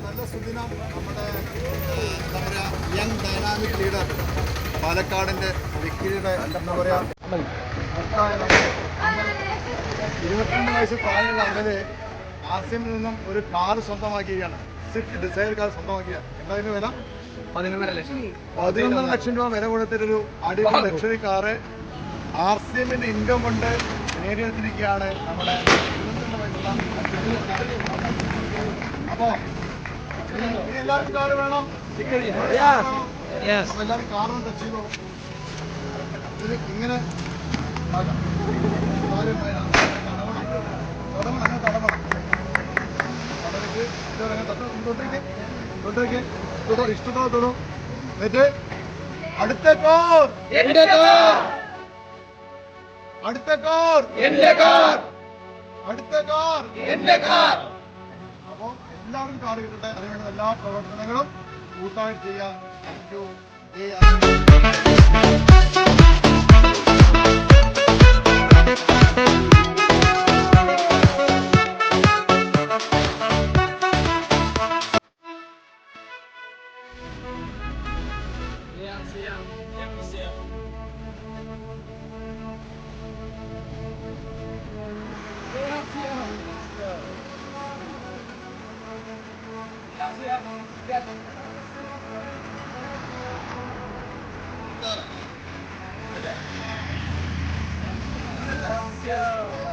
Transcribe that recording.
നല്ല സുദിനം നമ്മുടെ എന്താ പറയുക യങ് ഡൈനാമിക് ലീഡർ പാലക്കാടിൻ്റെ വിക്കിയുടെ എന്താ പറയുക 22 വയസ്സ് പ്രായമുള്ള അവര് ആസിമിൽ നിന്നും ഒരു കാർ സ്വന്തമാക്കിയാണ്. സ്വിഫ്റ്റ് ഡിസൈർ കാർ സ്വന്തമാക്കിയ. എന്തായാലും വില 11 ലക്ഷം രൂപ വില കൊടുത്തിട്ടൊരു അടിപൊളി ലക്ഷറി കാറ് ആർസിഎമ്മിന്റെ ഇൻകം കൊണ്ട് നേടിയെടുത്തിരിക്കുകയാണ് നമ്മുടെ 22 വയസ്സുള്ള. അപ്പോ എല്ലാവർക്കും കാറ് വേണം. അപ്പൊ എല്ലാവരും കാറും ടച്ച് ചെയ്തോ. ഇത് ഇങ്ങനെ ഇഷ്ടത്തോടെ തൊടു. എന്നിട്ട് അടുത്ത കാർ എന്റെ കാർ, അടുത്ത കാർ എന്റെ കാർ, അടുത്ത കാർ എന്റെ കാർ. അപ്പൊ എല്ലാവരും കാർ കിട്ടട്ടെ. അതിനുള്ള എല്ലാ പ്രവർത്തനങ്ങളും കൂട്ടായി ചെയ്യാൻ Yeah.